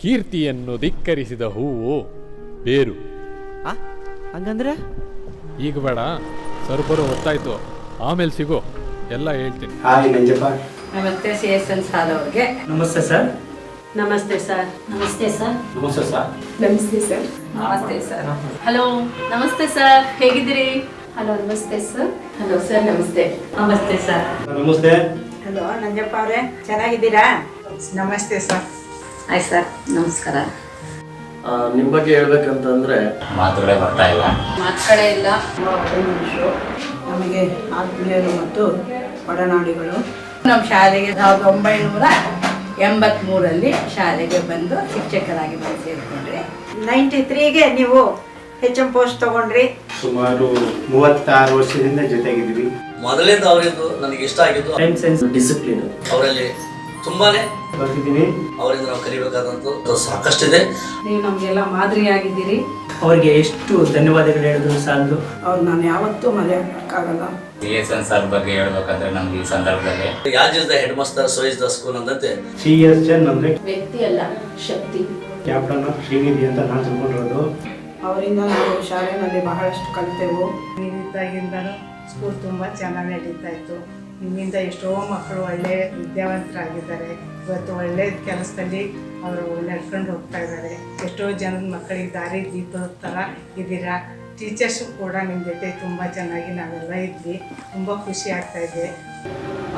ಕೀರ್ತಿಯನ್ನು ಧಿಕ್ಕರಿಸಿದ ಹೂವು ಬೇರು. ಹಂಗಂದ್ರೆ ಈಗ ಬೇಡ, ಸರ್ಬರು ಹೊತ್ತಾಯ್ತು, ಆಮೇಲೆ ಸಿಗೋ, ಎಲ್ಲ ಹೇಳ್ತೀನಿ. ಹಾಯ್ ನಂಜಪ್ಪ. ನಮಸ್ತೆ CSN ಸಾರ್ ಅವ್ರಿಗೆ. ನಮಸ್ತೆ ಸರ್. ನಮಸ್ತೆ ಸರ್. ನಮಸ್ತೆ ಸರ್. ನಮಸ್ತೆ ಸರ್. ನಮಸ್ತೆ ಸರ್. ನಮಸ್ತೆ ಸರ್. ಹಲೋ ನಮಸ್ತೆ ಸರ್, ಹೇಗಿದ್ದೀರಿ? ಹಲೋ ನಮಸ್ತೆ ಸರ್. ಹಲೋ ಸರ್, ನಮಸ್ತೆ. ನಮಸ್ತೆ ಸರ್. ನಮಸ್ತೆ. ಹಲೋ ನಂಜಪ್ಪ ಅವರೇ, ಚೆನ್ನಾಗಿದ್ದೀರಾ? ನಮಸ್ತೆ ಸರ್. ಆಯ್ತು ಸರ್, ನಮಸ್ಕಾರ. ನಿಮ್ಮ ಬಗ್ಗೆ ಹೇಳ್ಬೇಕಂತಂದ್ರೆ ಮಾತುಗಳೇ ಬರ್ತಾ ಇಲ್ಲ. ಮಾತುಗಳೇ ಇಲ್ಲ. ಮನುಷ್ಯರು ನಮಗೆ ಆತ್ಮೀಯರು ಮತ್ತು ಒಡನಾಡಿಗಳು. ನಮ್ಮ ಶಾಲೆಗೆ 1983ರಲ್ಲಿ ಶಾಲೆಗೆ ಬಂದು ಶಿಕ್ಷಕರಾಗಿ ಬಂದು ಸೇರಿಕೊಂಡ್ರಿ. 93ಗೆ ನೀವು HM ಪೋಸ್ಟ್ ತಗೊಂಡ್ರಿ. ಸುಮಾರು 36 ವರ್ಷದಿಂದ ಜೊತೆಗಿದ್ವಿ. ಮೊದಲಿಂದ ಅವರಿಂದ ನನಗೆ ಇಷ್ಟ ಆಗಿದ್ದು ಟೈಮ್ ಸೆನ್ಸ್, ಡಿಸಿಪ್ಲಿನ್ ಅವರಲ್ಲಿ ತುಂಬಾನೇ ಬರ್ತಿದ್ದೀನಿ. ಅವರಿಂದ ನಾವು ಕಲಿಬೇಕಾದಂಥದ್ದು ಸಾಕಷ್ಟಿದೆ. ನೀವು ನಮಗೆಲ್ಲ ಮಾದರಿಯಾಗಿದ್ದೀರಿ. ಅವರಿಗೆ ಎಷ್ಟು ಧನ್ಯವಾದಗಳು ಹೇಳಿದ್ರು ಸಾಲದು. ಅವ್ರು ನಾನು ಯಾವತ್ತೂ ಮರೆಯೋಕ್ಕಾಗಲ್ಲ. CSN ಸರ್ ಬಗ್ಗೆ ಹೇಳ್ಬೇಕಂದ್ರೆ ನಮ್ಗೆ ಈ ಸಂದರ್ಭದಲ್ಲಿ as is the head master, so is the school ಅಂದಂತೆ CSN ಅಂದ್ರೆ ವ್ಯಕ್ತಿ ಅಲ್ಲ, ಶಕ್ತಿ. ಕ್ಯಾಪ್ಟನ್ ಆಫ್ ಶ್ರೀನಿಧಿ ಅಂತ ನಾನು ತಿಳ್ಕೊಂಡಿರೋದು. ಅವರಿಂದ ನಾವು ಶಾಲೆಯಲ್ಲಿ ಬಹಳಷ್ಟು ಕಲಿತೆವು. ನೀವಿದ್ದಾಗಿಂದನೂ ಸ್ಕೂಲ್ ತುಂಬ ಚೆನ್ನಾಗಿ ನಡೀತಾ ಇತ್ತು. ನಿಮ್ಮಿಂದ ಎಷ್ಟೋ ಮಕ್ಕಳು ಒಳ್ಳೆ ವಿದ್ಯಾವಂತರಾಗಿದ್ದಾರೆ. ಇವತ್ತು ಒಳ್ಳೆ ಕೆಲಸದಲ್ಲಿ ಅವರು ನಡ್ಕೊಂಡು ಹೋಗ್ತಾ ಇದ್ದಾರೆ. ಎಷ್ಟೋ ಜನದ ಮಕ್ಕಳಿಗೆ ದಾರಿ ದೀಪದ ಥರ ಇದ್ದೀರಾ. ಟೀಚರ್ಸು ಕೂಡ ನಿಮ್ಮ ಜೊತೆ ತುಂಬ ಚೆನ್ನಾಗಿ ನಾವೆಲ್ಲ ಇದ್ವಿ. ತುಂಬ ಖುಷಿ ಆಗ್ತಾ ಇದೆ.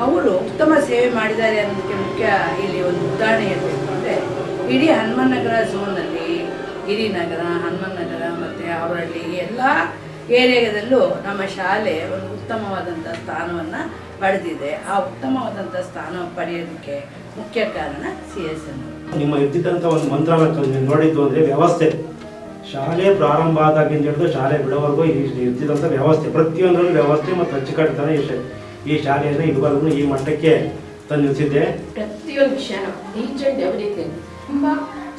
ಅವರು ಉತ್ತಮ ಸೇವೆ ಮಾಡಿದ್ದಾರೆ ಅನ್ನೋದಕ್ಕೆ ಮುಖ್ಯ ಇಲ್ಲಿ ಒಂದು ಉದಾಹರಣೆ ಇರಬೇಕು ಅಂದರೆ, ಇಡೀ ಹನುಮನಗರ ಝೋನಲ್ಲಿ ಗಿರಿನಗರ, ಹನುಮನಗರ ಮತ್ತು ಅವರಹಳ್ಳಿ ಎಲ್ಲ ಏರಿಯಾದಲ್ಲೂ ನಮ್ಮ ಶಾಲೆ ಒಂದು ಉತ್ತಮವಾದಂಥ ಸ್ಥಾನವನ್ನು ಪಡೆದಿದೆ. ಆ ಉತ್ತಮವಾದಂಥ ಸ್ಥಾನ ಪಡೆಯೋದಕ್ಕೆ ಮುಖ್ಯ ಕಾರಣ CSN. ನಿಮ್ಮ ಇದ್ದಿದ್ದಂಥ ಒಂದು ಮಂತ್ರ ನೋಡಿದ್ದು ಅಂದರೆ ವ್ಯವಸ್ಥೆ. ಶಾಲೆ ಪ್ರಾರಂಭ ಆದಾಗಿಂದ ಹಿಡಿದು ಶಾಲೆ ಬಿಡೋವರೆಗೂ ಇರ್ತಿದ್ದಂಥ ವ್ಯವಸ್ಥೆ, ಪ್ರತಿಯೊಂದರಲ್ಲೂ ವ್ಯವಸ್ಥೆ ಮತ್ತು ಅಚ್ಚುಕಟ್ಟುತನ ಈ ಶಾಲೆಯನ್ನು ಇದುವರೆಗೂ ಈ ಮಟ್ಟಕ್ಕೆ ತಂದು ನಿಲ್ಲಿಸಿದ್ದೆ. ಪ್ರತಿಯೊಂದು ವಿಷಯನೂ ಈಚ್ ಆ್ಯಂಡ್ ಎವ್ರಿಥಿಂಗ್ ತುಂಬ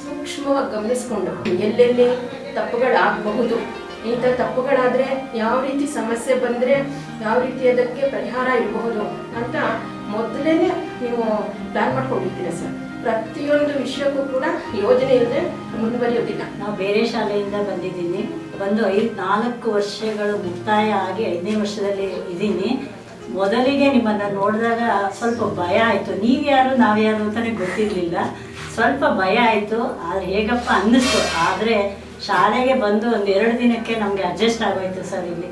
ಸೂಕ್ಷ್ಮವಾಗಿ ಗಮನಿಸ್ಕೊಂಡು ಎಲ್ಲೆಲ್ಲಿ ತಪ್ಪುಗಳಾಗಬಹುದು, ಇಂಥ ತಪ್ಪುಗಳಾದರೆ ಯಾವ ರೀತಿ ಸಮಸ್ಯೆ ಬಂದರೆ ಯಾವ ರೀತಿ ಅದಕ್ಕೆ ಪರಿಹಾರ ಇರಬಹುದು ಅಂತ ಮೊದಲೇ ನೀವು ಪ್ಲ್ಯಾನ್ ಮಾಡ್ಕೊಂಡಿರ್ತೀರ ಸರ್. ಪ್ರತಿಯೊಂದು ವಿಷಯಕ್ಕೂ ಕೂಡ ಯೋಜನೆ ಇಲ್ಲದೆ ಮುಂದುವರಿಯೋದಿಲ್ಲ. ನಾವು ಬೇರೆ ಶಾಲೆಯಿಂದ ಬಂದಿದ್ದೀನಿ. ಬಂದು 4 ವರ್ಷಗಳು ಮುಕ್ತಾಯ ಆಗಿ 5ನೇ ವರ್ಷದಲ್ಲಿ ಇದ್ದೀನಿ. ಮೊದಲಿಗೆ ನಿಮ್ಮನ್ನು ನೋಡಿದಾಗ ಸ್ವಲ್ಪ ಭಯ ಆಯಿತು. ನೀವು ಯಾರು ನಾವು ಯಾರು ಅಂತಲೇ ಗೊತ್ತಿರಲಿಲ್ಲ. ಸ್ವಲ್ಪ ಭಯ ಆಯಿತು, ಆದರೆ ಹೇಗಪ್ಪ ಅನ್ನಿಸ್ತು. ಆದರೆ ಶಾಲೆಗೆ ಬಂದು 1-2 ದಿನಕ್ಕೆ ನಮಗೆ ಅಡ್ಜಸ್ಟ್ ಆಗೋಯ್ತು ಸರ್. ಇಲ್ಲಿ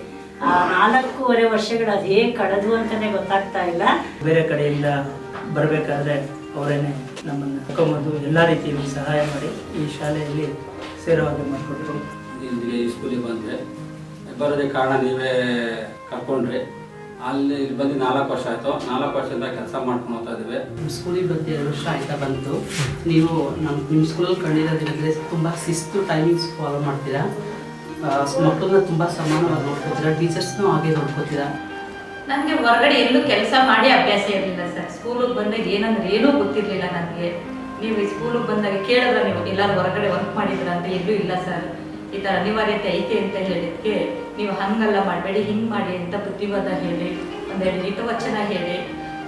4.5 ವರ್ಷಗಳು ಅದು ಹೇಗೆ ಕಳೆದು ಅಂತಲೇ ಗೊತ್ತಾಗ್ತಾ ಇಲ್ಲ. ಬೇರೆ ಕಡೆಯಿಂದ ಬರಬೇಕಾದ್ರೆ ಅವರೇನೆ ನಮ್ಮನ್ನು ಕರ್ಕೊಂಬಂದು ಎಲ್ಲ ರೀತಿಯಲ್ಲಿ ಸಹಾಯ ಮಾಡಿ ಈ ಶಾಲೆಯಲ್ಲಿ ಸೇರೋ ಹಾಗೆ ಮಾಡಿಕೊಟ್ರು. ಇಲ್ಲಿಗೆ ಈ ಸ್ಕೂಲಿಗೆ ಬಂದರೆ ಬರೋದಕ್ಕೆ ಕಾರಣ ನೀವೇ ಕರ್ಕೊಂಡ್ರಿ. ಅಲ್ಲಿ ಇಲ್ಲಿ ಬಂದು 4 ವರ್ಷ ಆಯಿತು. 4 ವರ್ಷದಿಂದ ಕೆಲಸ ಮಾಡ್ಕೊಂಡು ಹೋಗ್ತಾ ಇದ್ದೀವಿ. ನಮ್ಮ ಸ್ಕೂಲಿಗೆ ಬಂದು 2 ವರ್ಷ ಆಯ್ತಾ ಬಂತು. ನೀವು ನಿಮ್ಮ ಸ್ಕೂಲಲ್ಲಿ ಕಂಡಿರೋದ್ರಿಂದ ತುಂಬ ಶಿಸ್ತು, ಟೈಮಿಂಗ್ಸ್ ಫಾಲೋ ಮಾಡ್ತೀರಾ. ಮಕ್ಕಳನ್ನ ತುಂಬ ಸಮಾನವಾಗಿ ನೋಡ್ಕೋತೀರಾ. ಟೀಚರ್ಸ್ನೂ ಹಾಗೆ ನೋಡ್ಕೋತೀರಾ. ನನಗೆ ಹೊರಗಡೆ ಎಲ್ಲೂ ಕೆಲಸ ಮಾಡಿ ಅಭ್ಯಾಸ ಇರಲಿಲ್ಲ ಸರ್. ಸ್ಕೂಲಿಗೆ ಬಂದಾಗ ಏನಂದ್ರೆ ಏನೂ ಗೊತ್ತಿರಲಿಲ್ಲ ನನಗೆ. ನೀವು ಈ ಸ್ಕೂಲಿಗೆ ಬಂದಾಗ ಕೇಳಿದ್ರೆ ನೀವು ಎಲ್ಲರೂ ಹೊರಗಡೆ ವರ್ಕ್ ಮಾಡಿದ್ರ ಅಂತ ಎಲ್ಲೂ ಇಲ್ಲ ಸರ್. ಈ ಥರ ಅನಿವಾರ್ಯತೆ ಐತೆ ಅಂತ ಹೇಳಿದ್ದಕ್ಕೆ ನೀವು ಹಂಗೆಲ್ಲ ಮಾಡಬೇಡಿ, ಹಿಂಗೆ ಮಾಡಿ ಅಂತ ಬುದ್ಧಿವಾದ ಹೇಳಿ, ಒಂದೆರಡು ಹಿತವಚನ ಹೇಳಿ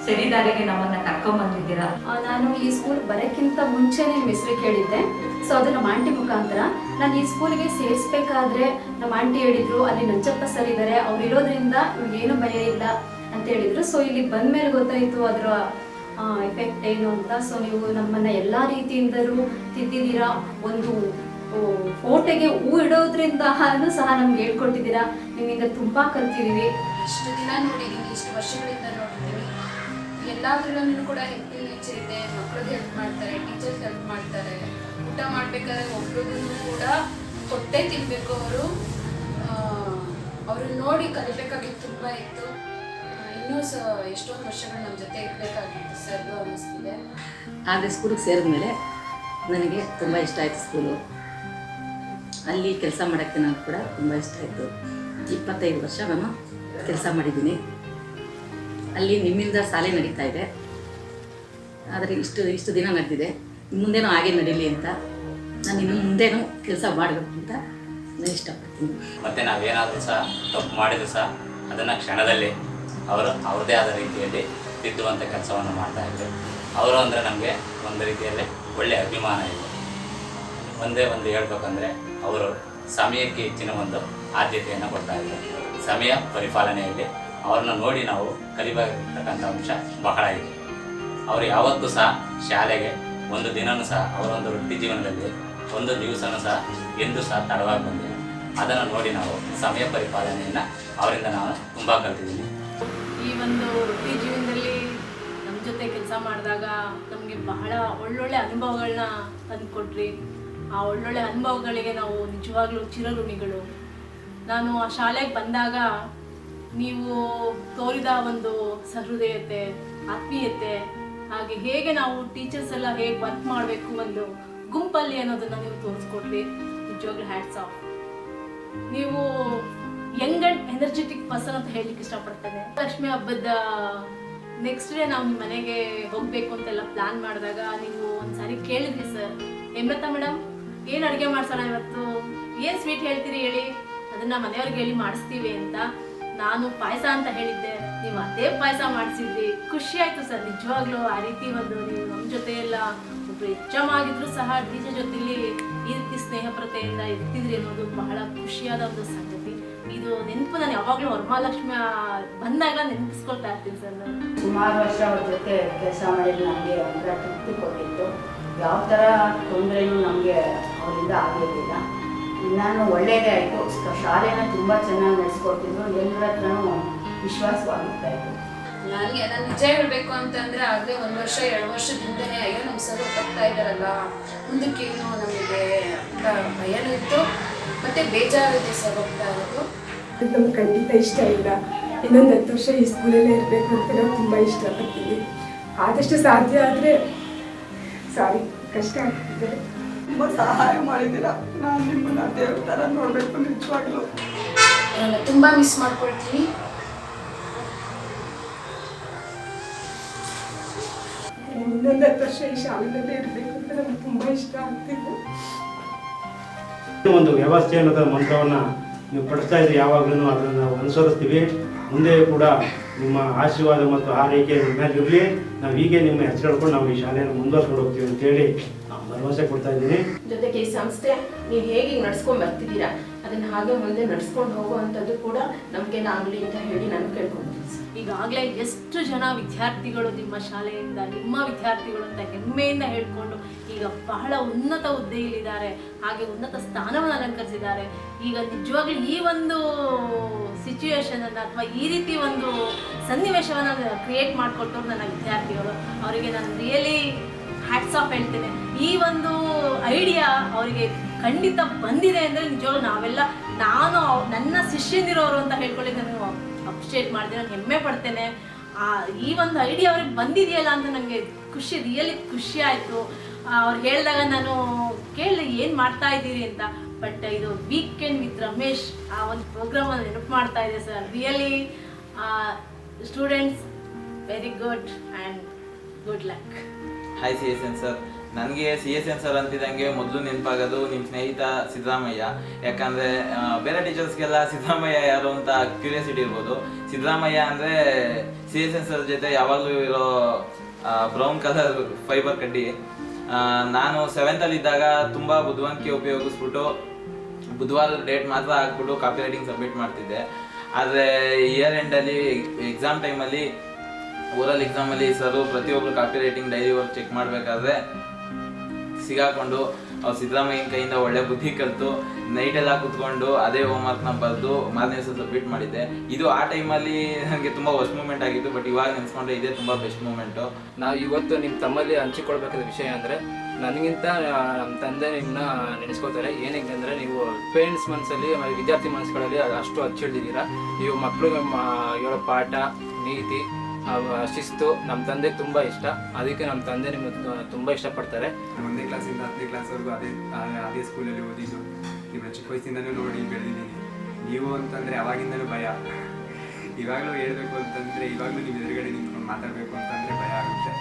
ಸರಿದಾರಿಗೆ ನಮ್ಮನ್ನು ಕರ್ಕೊಂಬಂದಿದ್ದೀರಾ. ನಾನು ಈ ಸ್ಕೂಲ್ ಬರೋಕ್ಕಿಂತ ಮುಂಚೆನೇ ನಿಮ್ಮ ಹೆಸರು ಕೇಳಿದ್ದೆ. ಸೊ ಅದು ನಮ್ಮ ಆಂಟಿ ಮುಖಾಂತರ ನಾನು ಈ ಸ್ಕೂಲಿಗೆ ಸೇರಿಸ್ಬೇಕಾದ್ರೆ ನಮ್ಮ ಆಂಟಿ ಹೇಳಿದ್ರು, ಅಲ್ಲಿ ನಂಜಪ್ಪ ಸರ್ ಇದ್ದಾರೆ, ಅವ್ರು ಇರೋದ್ರಿಂದ ಏನು ಭಯ ಇಲ್ಲ ಅಂತ ಹೇಳಿದ್ರು. ಸೊ ಇಲ್ಲಿ ಬಂದ ಮೇಲೆ ಗೊತ್ತಾಯಿತು ಅದರ ಎಫೆಕ್ಟ್ ಏನು ಅಂತ. ಸೊ ನೀವು ನಮ್ಮನ್ನು ಎಲ್ಲ ರೀತಿಯಿಂದಲೂ ತಿದ್ದಿದ್ದೀರಾ. ಒಂದು ಫೋಟೋಗೆ ಹೂ ಇಡೋದ್ರಿಂದ ಸಹ ನಮ್ಗೆ ಹೇಳ್ಕೊಟ್ಟಿದ್ದೀರಾ. ನಿಮ್ಮಿಂದ ತುಂಬ ಕಲ್ತಿದ್ದೀವಿ. ಇಷ್ಟು ದಿನ ನೋಡಿದ್ದೀನಿ, ಇಷ್ಟು ವರ್ಷಗಳಿಂದ ನೋಡಿದ್ದೀನಿ. ಎಲ್ಲದರಲ್ಲೂ ಕೂಡ ಹೆಲ್ಪಿಂಗ್ ನೇಚರ್ ಇದೆ. ಮಕ್ಕಳಿಗೆ ಹೆಲ್ಪ್ ಮಾಡ್ತಾರೆ, ಟೀಚರ್ಸ್ ಹೆಲ್ಪ್ ಮಾಡ್ತಾರೆ. ಊಟ ಮಾಡಬೇಕಾದ್ರೆ ಒಬ್ರಿಗೂ ಕೂಡ ಕೊಟ್ಟೆ ತಿನ್ನಬೇಕು. ಅವ್ರನ್ನ ನೋಡಿ ಕಲಿಬೇಕಾಗಿತ್ತು ತುಂಬ ಇತ್ತು. ಇನ್ನೂ ಎಷ್ಟೊಂದು ವರ್ಷಗಳು ನಮ್ಮ ಜೊತೆ ಇರಬೇಕಾಗಿತ್ತು ಸರ್ ಅನ್ನಿಸ್ತಿದೆ. ಆದರೆ ಸ್ಕೂಲಿಗೆ ಸೇರಿದ್ಮೇಲೆ ನನಗೆ ತುಂಬ ಇಷ್ಟ ಆಯಿತು ಸ್ಕೂಲು. ಅಲ್ಲಿ ಕೆಲಸ ಮಾಡೋಕ್ಕೆ ನಾನು ಕೂಡ ತುಂಬ ಇಷ್ಟ ಆಯಿತು. 25 ವರ್ಷ ನಾನು ಕೆಲಸ ಮಾಡಿದ್ದೀನಿ. ಅಲ್ಲಿ ನಿಮ್ಮಿಂದ ಶಾಲೆ ನಡೀತಾ ಇದೆ. ಆದರೆ ಇಷ್ಟು ದಿನ ನಡೆದಿದೆ. ಮುಂದೇನೂ ಹಾಗೆ ನಡೀಲಿ ಅಂತ ನಾನು ಇನ್ನು ಮುಂದೇನೂ ಕೆಲಸ ಮಾಡಬೇಕು ಅಂತ ನಾನು ಇಷ್ಟಪಡ್ತೀನಿ. ಮತ್ತು ನಾವೇನಾದರೂ ಸಹ ತಪ್ಪು ಮಾಡಿದ್ರು ಸಹ ಅದನ್ನು ಕ್ಷಣದಲ್ಲಿ ಅವ್ರದ್ದೇ ಆದ ರೀತಿಯಲ್ಲಿ ತಿದ್ದುವಂಥ ಕೆಲಸವನ್ನು ಮಾಡ್ತಾಯಿದ್ರು. ಅವರು ಅಂದರೆ ನಮಗೆ ಒಂದು ರೀತಿಯಲ್ಲಿ ಒಳ್ಳೆಯ ಅಭಿಮಾನ ಇದೆ. ಒಂದೇ ಒಂದು ಹೇಳ್ಬೇಕಂದ್ರೆ ಅವರು ಸಮಯಕ್ಕೆ ಹೆಚ್ಚಿನ ಒಂದು ಆದ್ಯತೆಯನ್ನು ಕೊಡ್ತಾ ಇದ್ದಾರೆ. ಸಮಯ ಪರಿಪಾಲನೆಯಲ್ಲಿ ಅವ್ರನ್ನ ನೋಡಿ ನಾವು ಕಲಿಬೇಕಂತ ಅಂಶ ಬಹಳ ಇದೆ. ಅವರು ಯಾವತ್ತೂ ಸಹ ಶಾಲೆಗೆ ಒಂದು ದಿನವೂ ಸಹ ಅವರ ಒಂದು ವೃತ್ತಿ ಜೀವನದಲ್ಲಿ ಒಂದು ದಿವಸನೂ ಸಹ ಎಂದೂ ಸಹ ತಡವಾಗಿ ಬಂದಿಲ್ಲ. ಅದನ್ನು ನೋಡಿ ನಾವು ಸಮಯ ಪರಿಪಾಲನೆಯನ್ನು ಅವರಿಂದ ನಾನು ತುಂಬ ಕಲ್ತಿದ್ದೀನಿ. ಈ ಒಂದು ವೃತ್ತಿ ಜೀವನದಲ್ಲಿ ನಮ್ಮ ಜೊತೆ ಕೆಲಸ ಮಾಡಿದಾಗ ನಮಗೆ ಬಹಳ ಒಳ್ಳೊಳ್ಳೆ ಅನುಭವಗಳನ್ನ ತಂದುಕೊಟ್ರಿ. ಆ ಒಳ್ಳೊಳ್ಳೆ ಅನುಭವಗಳಿಗೆ ನಾವು ನಿಜವಾಗ್ಲೂ ಚಿರಋಣಿಗಳು. ನಾನು ಆ ಶಾಲೆಗೆ ಬಂದಾಗ ನೀವು ತೋರಿದ ಒಂದು ಸಹೃದಯತೆ, ಆತ್ಮೀಯತೆ, ಹಾಗೆ ಹೇಗೆ ನಾವು ಟೀಚರ್ಸ್ ಎಲ್ಲ ಹೇಗೆ ವರ್ಕ್ ಮಾಡಬೇಕು ಒಂದು ಗುಂಪಲ್ಲಿ ಅನ್ನೋದನ್ನು ನೀವು ತೋರಿಸ್ಕೊಟ್ರಿ. ನಿಜವಾಗ್ಲೂ ಹ್ಯಾಟ್ಸ್ ಆಫ್. ನೀವು ಯಂಗ್ ಅಂಡ್ ಎನರ್ಜೆಟಿಕ್ ಪರ್ಸನ್ ಅಂತ ಹೇಳಲಿಕ್ಕೆ ಇಷ್ಟಪಡ್ತೇನೆ. ಲಕ್ಷ್ಮಿ ಹಬ್ಬದ ನೆಕ್ಸ್ಟ್ ಡೇ ನಾವು ನಿಮ್ಮ ಮನೆಗೆ ಹೋಗಬೇಕು ಅಂತೆಲ್ಲ ಪ್ಲಾನ್ ಮಾಡಿದಾಗ ನೀವು ಒಂದ್ಸಾರಿ ಕೇಳಿದ್ರಿ, ಸರ್ ಹೇಮಲತಾ ಮೇಡಮ್ ಏನು ಅಡುಗೆ ಮಾಡ್ಸೋಣ ಇವತ್ತು, ಏನು ಸ್ವೀಟ್ ಹೇಳ್ತೀರಿ ಹೇಳಿ, ಅದನ್ನು ಮನೆಯವ್ರಿಗೆ ಹೇಳಿ ಮಾಡಿಸ್ತೀವಿ ಅಂತ. ನಾನು ಪಾಯಸ ಅಂತ ಹೇಳಿದ್ದೆ, ನೀವು ಅದೇ ಪಾಯಸ ಮಾಡಿಸಿದ್ರಿ. ಖುಷಿ ಆಯಿತು ಸರ್ ನಿಜವಾಗ್ಲೂ. ಆ ರೀತಿ ಒಂದು ನೀವು ನಮ್ಮ ಜೊತೆ ಎಲ್ಲ ಒಬ್ಬರು ಎಕ್ಸಾಮ್ ಆಗಿದ್ರು ಸಹ ಟೀಚರ್ ಜೊತೆಲಿ ಈ ರೀತಿ ಸ್ನೇಹಪ್ರತೆಯಿಂದ ಇರ್ತಿದ್ರಿ ಅನ್ನೋದು ಬಹಳ ಖುಷಿಯಾದ ಒಂದು ಸಂಗತಿ. ಇದು ನೆನಪು ನಾನು ಯಾವಾಗಲೂ ವರಮಹಾಲಕ್ಷ್ಮಿ ಬಂದಾಗ ನೆನಪಿಸ್ಕೊಳ್ತಾ ಇರ್ತೀನಿ ಸರ್. ನಾನು ಸುಮಾರು ವರ್ಷ ಅವ್ರ ಜೊತೆ ಕೆಲಸ ಮಾಡಿದ್ದು ನಮಗೆ ಒಂಥರ ತೃಪ್ತಿ ಕೊಟ್ಟಿತ್ತು. ಯಾವ ಥರ ತೊಂದರೆನೂ ನಮಗೆ ಅವರಿಂದ ಆಗಿರಲಿಲ್ಲ. ನಾನು ಒಳ್ಳೆಯದೇ ಆಯಿತು. ಶಾಲೆನ ತುಂಬ ಚೆನ್ನಾಗಿ ನಡೆಸ್ಕೊಡ್ತಿದ್ರು. ಎಲ್ಲರ ಹತ್ರನೂ ವಿಶ್ವಾಸವಾಗುತ್ತಾ ಇತ್ತು. ನಾನು ನಿಜ ಹೇಳಬೇಕು ಅಂತಂದರೆ ಆಗಲೇ 1 ವರ್ಷ 2 ವರ್ಷದಿಂದನೇ ಅಯ್ಯೋ ನಮ್ಮ ಸರ್ ಹೋಗ್ತಾ ಇದ್ದಾರಲ್ಲ ಮುಂದಕ್ಕೇನು ನಮಗೆ ಭಯನೂ ಇತ್ತು ಮತ್ತು ಬೇಜಾರಿದೆ ಸರ್ ಹೋಗ್ತಾ ಇರೋದು. ನಮ್ಗೆ ಖಂಡಿತ ಇಷ್ಟ ಇಲ್ಲ. ಇನ್ನೊಂದು 10 ವರ್ಷ ಈ ಸ್ಕೂಲಲ್ಲೇ ಇರಬೇಕು ಅಂತ ನಾವು ತುಂಬ ಇಷ್ಟಪಡ್ತೀವಿ. ಆದಷ್ಟು ಸಾಧ್ಯ ಆದರೆ ಕಷ್ಟ ಆಗ್ತಿದೆ. ತುಂಬ ಸಹಾಯ ಮಾಡಿದ್ದೀರಾ. ನಾನು ನಿಮ್ಮನ್ನು ದೇವ್ರ ಥರ ನೋಡಬೇಕು ನಿಜವಾಗ್ಲೂ. ನಾನು ತುಂಬ ಮಿಸ್ ಮಾಡ್ಕೊಳ್ತೀನಿ. ಇನ್ನೊಂದು 10 ವರ್ಷ ಈ ಶಾಲೆಯಲ್ಲೇ ಇರಬೇಕು ಅಂತ ನಮ್ಗೆ ತುಂಬ ಇಷ್ಟ ಆಗ್ತಿದೆ. ಒಂದು ವ್ಯವಸ್ಥೆ ಅನ್ನೋದ ಮಂತ್ರವನ್ನು ನೀವು ಪಡಿಸ್ತಾ ಇದ್ದೀರಿ. ಯಾವಾಗಲೂ ಅದನ್ನು ನಾವು ಅನುಸರಿಸ್ತೀವಿ. ಮುಂದೆ ಕೂಡ ನಿಮ್ಮ ಆಶೀರ್ವಾದ ಮತ್ತು ಆರೈಕೆ ನಿಮ್ಮ ಮೇಲೆ ಇರಲಿ. ನಾವು ಹೀಗೆ ನಿಮ್ಮ ಹೆಸರು ಹೇಳ್ಕೊಂಡು ನಾವು ಈ ಶಾಲೆಯನ್ನು ಮುಂದುವರ್ಸ್ಕೊಂಡು ಹೋಗ್ತೀವಿ ಅಂತೇಳಿ ನಾನು ಭರವಸೆ ಕೊಡ್ತಾ ಇದ್ದೀನಿ. ಜೊತೆಗೆ ಈ ಸಂಸ್ಥೆ ನೀವು ಹೇಗೆ ನಡ್ಸ್ಕೊಂಡು ಬರ್ತಿದ್ದೀರಾ ಅದನ್ನು ಹಾಗೆ ಮುಂದೆ ನಡ್ಸ್ಕೊಂಡು ಹೋಗುವಂಥದ್ದು ಕೂಡ ನಮಗೆ ಆಗಲಿ ಅಂತ ಹೇಳಿ ನಾನು ಕೇಳ್ಕೊಳ್ತೀನಿ. ಈಗಾಗಲೇ ಎಷ್ಟು ಜನ ವಿದ್ಯಾರ್ಥಿಗಳು ನಿಮ್ಮ ಶಾಲೆಯಿಂದ ನಿಮ್ಮ ವಿದ್ಯಾರ್ಥಿಗಳು ಅಂತ ಹೆಮ್ಮೆಯಿಂದ ಹೇಳ್ಕೊಂಡು ಈಗ ಬಹಳ ಉನ್ನತ ಹುದ್ದೆಯಲ್ಲಿದ್ದಾರೆ, ಹಾಗೆ ಉನ್ನತ ಸ್ಥಾನವನ್ನು ಅಲಂಕರಿಸಿದ್ದಾರೆ. ಈಗ ನಿಜವಾಗ್ಲೂ ಈ ಒಂದು ಸಿಚುವೇಶನನ್ನು ಅಥವಾ ಈ ರೀತಿ ಒಂದು ಸನ್ನಿವೇಶವನ್ನು ಕ್ರಿಯೇಟ್ ಮಾಡಿಕೊಟ್ಟವ್ರು ನನ್ನ ವಿದ್ಯಾರ್ಥಿಗಳು. ಅವರಿಗೆ ನಾನು ರಿಯಲಿ ಹ್ಯಾಟ್ಸ್ ಆಫ್ ಹೇಳ್ತೇನೆ. ಈ ಒಂದು ಐಡಿಯಾ ಅವರಿಗೆ ಖಂಡಿತ ಬಂದಿದೆ ಅಂದರೆ ನಿಜವಾಗ್ಲೂ ನಾನು ನನ್ನ ಶಿಷ್ಯಂದಿರೋರು ಅಂತ ಹೇಳ್ಕೊಳ್ಳಿ ನಾನು ಅಪ್ರಿಷಿಯೇಟ್ ಮಾಡಿದೆ. ನಾನು ಹೆಮ್ಮೆ ಪಡ್ತೇನೆ. ಈ ಒಂದು ಐಡಿಯಾ ಅವ್ರಿಗೆ ಬಂದಿದೆಯಲ್ಲ ಅಂತ ನನಗೆ ರಿಯಲಿ ಖುಷಿ ಆಯಿತು. ಅವ್ರು ಹೇಳಿದಾಗ ನಾನು ಕೇಳಿದೆ ಏನು ಮಾಡ್ತಾ ಇದ್ದೀರಿ ಅಂತ. ಬಟ್ ಇದು ವೀಕೆಂಡ್ ವಿತ್ ರಮೇಶ್ ಆ ಒಂದು ಪ್ರೋಗ್ರಾಮನ್ನು ನೆನಪು ಮಾಡ್ತಾ ಇದೆ sir. Really students very good and good luck. Hi CSN sir. ನನಗೆ CSN ಸರ್ ಅಂತಿದ್ದಂಗೆ ಮೊದಲು ನೆನಪಾಗೋದು ನಿಮ್ಮ ಸ್ನೇಹಿತ ಸಿದ್ದರಾಮಯ್ಯ. ಯಾಕಂದರೆ ಬೇರೆ ಟೀಚರ್ಸ್ಗೆಲ್ಲ ಸಿದ್ದರಾಮಯ್ಯ ಯಾರು ಅಂತ ಕ್ಯೂರಿಯಾಸಿಟಿ ಇರ್ಬೋದು. ಸಿದ್ದರಾಮಯ್ಯ ಅಂದರೆ CSN ಸರ್ ಜೊತೆ ಯಾವಾಗಲೂ ಇರೋ ಬ್ರೌನ್ ಕಲರ್ ಫೈಬರ್ ಕಡ್ಡಿ. ನಾನು 7th ಇದ್ದಾಗ ತುಂಬ ಬುದ್ಧಿವಂತಿಕೆ ಉಪಯೋಗಿಸ್ಬಿಟ್ಟು ಬುಧವಾರದ ಡೇಟ್ ಮಾತ್ರ ಹಾಕ್ಬಿಟ್ಟು ಕಾಪಿ ರೈಟಿಂಗ್ ಸಬ್ಮಿಟ್ ಮಾಡ್ತಿದ್ದೆ. ಆದರೆ ಇಯರ್ ಎಂಡಲ್ಲಿ ಎಕ್ಸಾಮ್ ಟೈಮಲ್ಲಿ ಓರಲ್ ಎಕ್ಸಾಮಲ್ಲಿ ಸರು ಪ್ರತಿಯೊಬ್ಬರು copy writing diary work check ಮಾಡಬೇಕಾದ್ರೆ ಸಿಗಾಕೊಂಡು ಅವ್ರು ಸಿದ್ದರಾಮಯ್ಯನ ಕೈಯಿಂದ ಒಳ್ಳೆ ಬುದ್ಧಿ ಕಲಿತು ನೈಟೆಲ್ಲ ಕೂತ್ಕೊಂಡು ಅದೇ ಹೋಮ್ವರ್ಕ್ನ ಬರೆದು ಮಾರನೇ ದಿವಸ ಸಬ್ಮಿಟ್ ಮಾಡಿದ್ದೆ. ಇದು ಆ ಟೈಮಲ್ಲಿ ನನಗೆ ತುಂಬ ವರ್ಸ್ಟ್ ಮೂಮೆಂಟ್ ಆಗಿತ್ತು. ಬಟ್ ಇವಾಗ ನೆನೆಸ್ಕೊಂಡ್ರೆ ಇದೇ ತುಂಬ ಬೆಸ್ಟ್ ಮೂಮೆಂಟು. ನಾವು ಇವತ್ತು ನಿಮ್ಮ ತಮ್ಮಲ್ಲಿ ಹಂಚಿಕೊಳ್ಬೇಕಾದ ವಿಷಯ ಅಂದರೆ ನನಗಿಂತ ನಮ್ಮ ತಂದೆ ನಿಮ್ಮನ್ನ ನೆನೆಸ್ಕೋತಾರೆ. ಏನಕ್ಕೆ ಅಂದರೆ ನೀವು ಪೇರೆಂಟ್ಸ್ ಮನಸ್ಸಲ್ಲಿ ವಿದ್ಯಾರ್ಥಿ ಮನಸ್ಸುಗಳಲ್ಲಿ ಅಷ್ಟು ಹಚ್ಚಿಳಿದಿದ್ದೀರಾ. ನೀವು ಮಕ್ಕಳಿಗೆ ಹೇಳೋ ಪಾಠ, ನೀತಿ, ಶಿಸ್ತು ನಮ್ಮ ತಂದೆಗೆ ತುಂಬ ಇಷ್ಟ. ಅದಕ್ಕೆ ನಮ್ಮ ತಂದೆ ನಿಮ್ಮನ್ನು ತುಂಬ ಇಷ್ಟಪಡ್ತಾರೆ. 1ನೇ ಕ್ಲಾಸಿಂದ 10ನೇ ಕ್ಲಾಸ್ವರೆಗೂ ಅದೇ ಸ್ಕೂಲಲ್ಲಿ ಓದಿದ್ದು. ನಿಮ್ಮನ್ನ ಚಿಕ್ಕ ವಯಸ್ಸಿಂದನೂ ನೋಡಿ ಬೆಳೆದಿದ್ದೀನಿ. ನೀವು ಅಂತಂದರೆ ಅವಾಗಿಂದಲೂ ಭಯ. ಇವಾಗಲೂ ಹೇಳಬೇಕು ಅಂತಂದರೆ ಇವಾಗಲೂ ನೀವು ಎದುರುಗಡೆ ನಿಂತ್ಕೊಂಡು ಮಾತಾಡಬೇಕು ಅಂತಂದರೆ ಭಯ ಆಗುತ್ತೆ.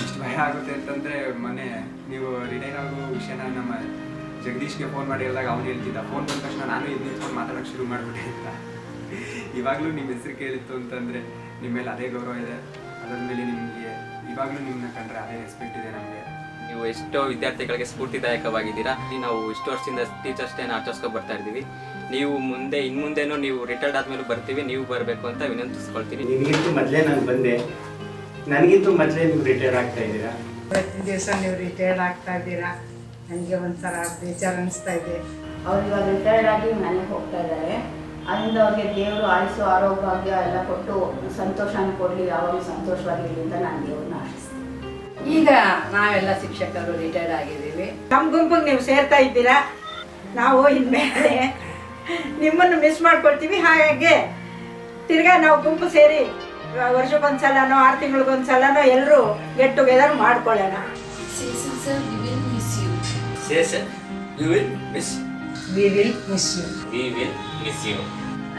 ಇಷ್ಟು ಭಯ ಆಗುತ್ತೆ ಅಂತಂದರೆ ಮೊನ್ನೆ ನೀವು ರಿಟೈರ್ ಆಗೋ ವಿಷಯನ ನಮ್ಮ ಜಗದೀಶ್ಗೆ ಫೋನ್ ಮಾಡಿ ಹೇಳಿದಾಗ ಅವ್ನು ಹೇಳ್ತಿದ್ದ. ಫೋನ್ ಬಂದ ತಕ್ಷಣ ನಾನು ಇದು ನಿಂತ್ಕೊಂಡು ಮಾತಾಡೋಕ್ಕೆ ಶುರು ಮಾಡಿಬಿಟ್ಟೆ ಅಂತ. ಇವಾಗಲೂ ನಿಮ್ಮ ಹೆಸರು ಕೇಳಿತ್ತು ಅಂತಂದರೆ ನಿಮ್ಮ ಮೇಲೆ ಅದೇ ಗೌರವ ಇದೆ. ಅದಾದಮೇಲೆ ನಿಮಗೆ ಇವಾಗಲೂ ನಿಮ್ಮನ್ನ ಕಂಡ್ರೆ ಅದೇ ರೆಸ್ಪೆಕ್ಟ್ ಇದೆ ನಮಗೆ. ನೀವು ಎಷ್ಟೋ ವಿದ್ಯಾರ್ಥಿಗಳಿಗೆ ಸ್ಫೂರ್ತಿದಾಯಕವಾಗಿದ್ದೀರಾ. ನಾವು ಇಷ್ಟು ವರ್ಷದಿಂದ ಟೀಚರ್ಸ್ ಡೇನ ಆಚರಿಸ್ಕೊಂಡು ಬರ್ತಾ ಇದ್ದೀವಿ. ನೀವು ಇನ್ಮುಂದೆನೂ ನೀವು ರಿಟೈರ್ಡ್ ಆದಮೇಲೂ ಬರ್ತೀವಿ, ನೀವು ಬರಬೇಕು ಅಂತ ವಿನಂತಿಸ್ಕೊಳ್ತೀನಿ. ನಿಮಗಿಂತೂ ಮೊದಲೇ ನಾನು ಬಂದೆ, ನನಗಿಂತೂ ಮೊದಲೇ ನೀವು ರಿಟೈರ್ ಆಗ್ತಾ ಇದ್ದೀರಾ. ಪ್ರತಿ ದಿವಸ ನೀವು ರಿಟೈರ್ಡ್ ಆಗ್ತಾ ಇದ್ದೀರಾ, ನನಗೆ ಒಂಥರ ಬೇಜಾರು ಅನಿಸ್ತಾ ಇದೆ. ಅವ್ರು ಇವಾಗ ರಿಟೈರ್ಡ್ ಆಗಿ ಮನೆಗೆ ಹೋಗ್ತಾ ಇದ್ದಾರೆ. ಅದರಿಂದ ಅವ್ರಿಗೆ ದೇವರು ಆಯುಸ್ಸು ಆರೋಗ್ಯ ಎಲ್ಲ ಕೊಟ್ಟು ಸಂತೋಷನ ಕೊಡಲಿ, ಯಾವಾಗಲೂ ಸಂತೋಷವಾಗಿರಲಿ ಅಂತ ನಾನು ದೇವ್ರನ್ನ ಆಶಿಸ್ತೀನಿ. ಈಗ ನಾವೆಲ್ಲ ಶಿಕ್ಷಕರು ರಿಟೈರ್ಡ್ ಆಗಿದ್ದೀವಿ. ನಮ್ಮ ಗುಂಪಿಗೆ ನೀವು ಸೇರ್ತಾ ಇದ್ದೀರಾ, ನಾವು ಇನ್ಮೇಲೆ ನಿಮ್ಮನ್ನು ಮಿಸ್ ಮಾಡ್ಕೊಳ್ತೀವಿ. ಹಾಗಾಗಿ ತಿರ್ಗಾ ನಾವು ಗುಂಪು ಸೇರಿ ವರ್ಷಕ್ಕೊಂದ್ಸಲನೋ 6 ತಿಂಗಳಿಗೊಂದ್ಸಲನೋ ಎಲ್ಲರೂ ಗೆಟ್ ಟುಗೆದರ್ ಮಾಡ್ಕೊಳ್ಳೋಣ.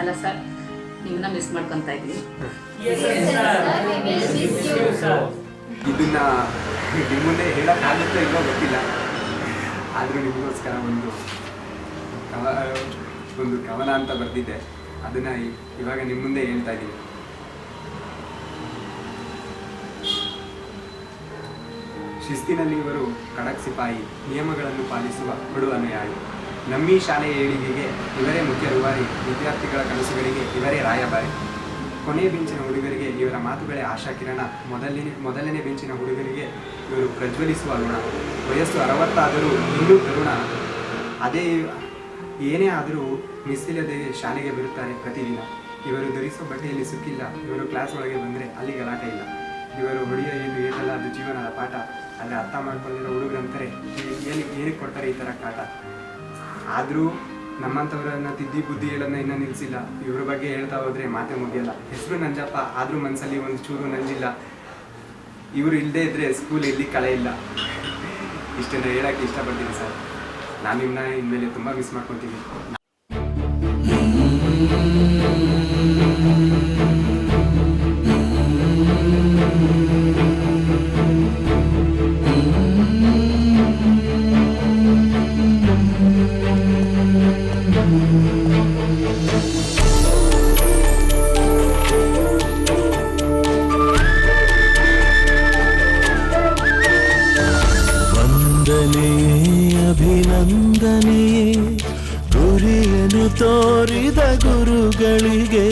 ಅಲ್ಲ ಸರ್, ನಿಮ್ಮನ್ನ ಮಿಸ್ ಮಾಡ್ಕೊತಾ ಇದ್ದೀವಿ. ಇದನ್ನ ನಿಮ್ಮ ಮುಂದೆ ಹೇಳೋಕ್ಕಾಗುತ್ತೋ ಇಲ್ಲೋ ಗೊತ್ತಿಲ್ಲ, ಆದರೂ ನಿಮಗೋಸ್ಕರ ಒಂದು ಕವನ ಅಂತ ಬರೆದಿದ್ದೆ, ಅದನ್ನು ಇವಾಗ ನಿಮ್ಮ ಮುಂದೆ ಹೇಳ್ತಾ ಇದ್ದೀನಿ. ಶಿಸ್ತಿನಲ್ಲಿ ಇವರು ಖಡಕ್ ಸಿಪಾಯಿ, ನಿಯಮಗಳನ್ನು ಪಾಲಿಸುವ ಕಡು ಅನುಯಾಯಿ. ನಮ್ಮಿ ಶಾಲೆಯ ಏಳಿಗೆಗೆ ಇವರೇ ಮುಖ್ಯ ರೂವಾರಿ, ವಿದ್ಯಾರ್ಥಿಗಳ ಕನಸುಗಳಿಗೆ ಇವರೇ ರಾಯಭಾರಿ. ಕೊನೆಯ ಬೆಂಚಿನ ಹುಡುಗರಿಗೆ ಇವರ ಮಾತುಗಳೇ ಆಶಾಕಿರಣ, ಮೊದಲನೇ ಬೆಂಚಿನ ಹುಡುಗರಿಗೆ ಇವರು ಪ್ರಜ್ವಲಿಸುವ ಋಣ. ವಯಸ್ಸು 60 ಆದರೂ ಇನ್ನೂ ತರುಣ, ಏನೇ ಆದರೂ ಮಿಸ್ಸಿಲ್ಲದೆ ಶಾಲೆಗೆ ಬರುತ್ತಾರೆ ಪ್ರತಿದಿನ. ಇವರು ಧರಿಸುವ ಬಟ್ಟೆಯಲ್ಲಿ ಸುಕ್ಕಿಲ್ಲ, ಇವರು ಕ್ಲಾಸ್ ಒಳಗೆ ಬಂದರೆ ಅಲ್ಲಿ ಗಲಾಟೆ ಇಲ್ಲ. ಇವರು ಹೊಡೆಯ ಏನು ಏಟಲ್ಲ, ಅದು ಜೀವನದ ಪಾಠ. ಆದರೆ ಅರ್ಥ ಮಾಡ್ಕೊಂಡಿರೋ ಹುಡುಗರಂತಾರೆ ಏನಕ್ಕೆ ಕೊಡ್ತಾರೆ ಈ ಥರ ಕಾಟ. ಆದರೂ ನಮ್ಮಂಥವರನ್ನ ತಿದ್ದಿ ಬುದ್ಧಿ ಹೇಳೋದನ್ನ ಇನ್ನೂ ನಿಲ್ಲಿಸಿಲ್ಲ. ಇವ್ರ ಬಗ್ಗೆ ಹೇಳ್ತಾ ಹೋದರೆ ಮಾತೆ ಮುಗಿಯಲ್ಲ. ಹೆಸರು ನಂಜಪ್ಪ, ಆದರೂ ಮನಸ್ಸಲ್ಲಿ ಒಂದು ಚೂರು ನಂಜಿಲ್ಲ. ಇವರು ಇಲ್ಲದೇ ಇದ್ದರೆ ಸ್ಕೂಲ್ ಎಲ್ಲಿ ಕಳೆ ಇಲ್ಲ. ಇಷ್ಟನ್ನು ಹೇಳೋಕ್ಕೆ ಇಷ್ಟಪಡ್ತೀನಿ ಸರ್. ನಾನು ನಿಮ್ಮನ್ನ ಇನ್ಮೇಲೆ ತುಂಬ ಮಿಸ್ ಮಾಡ್ಕೊತೀನಿ. ಅಭಿನಂದನೆ ಗುರಿಯನ್ನು ತೋರಿದ ಗುರುಗಳಿಗೆ,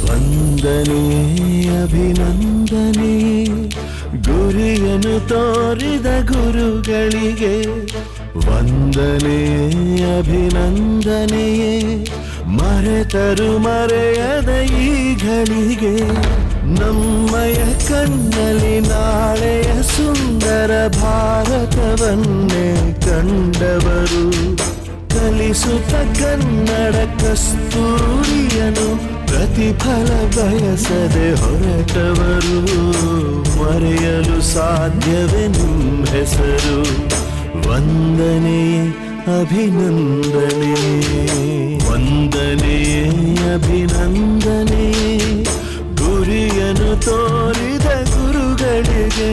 ವಂದನೆ ಅಭಿನಂದನೆ ಗುರಿಯನ್ನು ತೋರಿದ ಗುರುಗಳಿಗೆ, ವಂದನೆ ಅಭಿನಂದನೆಯೇ ಮರೆತರು ಮರೆಯದ ಈಗಳಿಗೆ. ನಮ್ಮಯ ಕಣ್ಣಲ್ಲಿ ನಾಳೆಯ ಸುಂದರ ಭಾರತವನ್ನೇ ಕಂಡವರು, ಕಲಿಸುತ್ತ ಕನ್ನಡ ಕಸ್ತೂರಿಯನು ಪ್ರತಿಫಲ ಬಯಸದೆ ಹೊರಟವರು. ಮರೆಯಲು ಸಾಧ್ಯವೇ ನಿಮ್ಮ ಹೆಸರು, ವಂದನೆ ಅಭಿನಂದನೆ, ವಂದನೆ ಅಭಿನಂದನೆ ಗುರಿಯನ್ನು ತೋರಿದ ಗುರುಗಳಿಗೆ.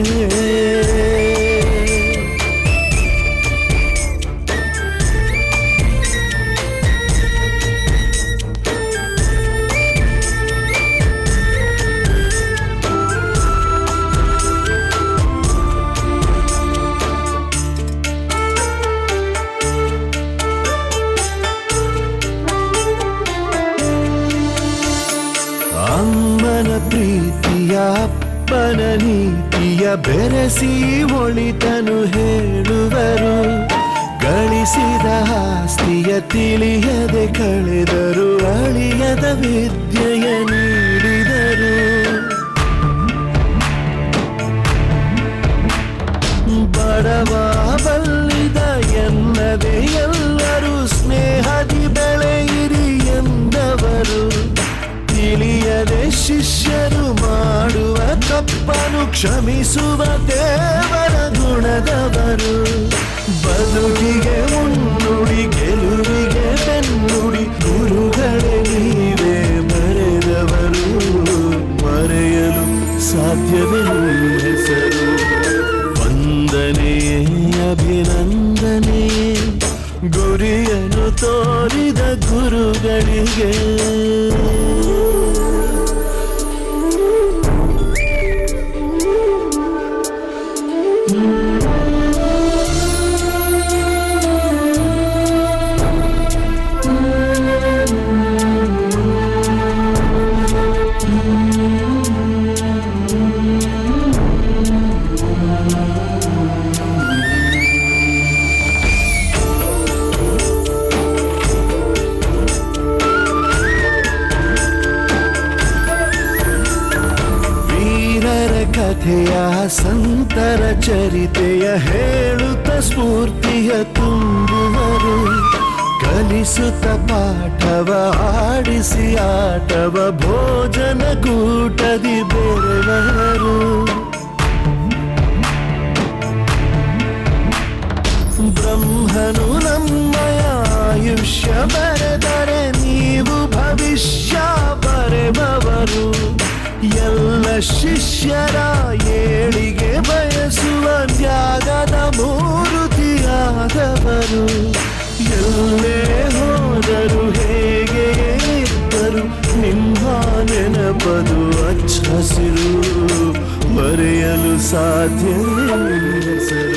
ಅಮ್ಮನ ಪ್ರೀತಿಯ ಅಪ್ಪನ ನೀತಿಯ ಬೆರೆಸಿ ಒಳಿತನು ಹೇಳುವರು, ಗಳಿಸಿದ ಆಸ್ತಿಯ ತಿಳಿಯದೆ ಕಳೆದರು, ಅಳಿಯದ ವಿದ್ಯೆಯ ನೀಡಿದರು. ಬಡವ ಬಲ್ಲಿದ ಎನ್ನದೆ ಎಲ್ಲರೂ ಸ್ನೇಹದಿ ಬೆಳೆಯಿರಿ ಎಂದವರು, ತಿಳಿಯದೆ ಶಿಷ್ಯರು ಮಾಡುವ ತಪ್ಪನು ಕ್ಷಮಿಸುವ ದೇವರ ಗುಣದವರು. ಬದುಕಿಗೆ ಮುನ್ನುಡಿ ಗೆಲುವಿಗೆ ಬೆನ್ನುಡಿ ಗುರುಗಳೇ ನೀವೇ ಬರೆದವರು, ಮರೆಯಲು ಸಾಧ್ಯವೇ ಹೆಸರು. ವಂದನೆ ಅಭಿನಂದನೆ ಗುರಿಯನ್ನು ತೋರಿದ ಗುರುಗಳಿಗೆ. ಕಥೆಯ ಸಂತರ ಚರಿತೆಯ ಹೇಳುತ್ತ ಸ್ಫೂರ್ತಿಯ ತುಂಬುವರು ಕಲಿಸುತ್ತ ಪಾಠವ ಆಡಿಸಿ ಆಟವ ಭೋಜನ ಕೂಟದಿ ಬೆರೆವರು ಬ್ರಹ್ಮನು ನಮ್ಮಯ ಆಯುಷ್ಯ ಬರೆದರೆ ನೀವು ಭವಿಷ್ಯ ಬರೆಬವರು ಎಲ್ಲ ಶಿಷ್ಯರ ಏಳಿಗೆ ಬಯಸುವ ತ್ಯಾಗದ ಮೂರ್ತಿಯಾದವರು ಎಲ್ಲೇ ಹೋದರು ಹೇಗೆ ಇದ್ದರು ನಿಮ್ಮ ನೆನಪದು ಅಚ್ಚ ಹಸಿರು ಮರೆಯಲು ಸಾಧ್ಯವೇ ಹೆಸರು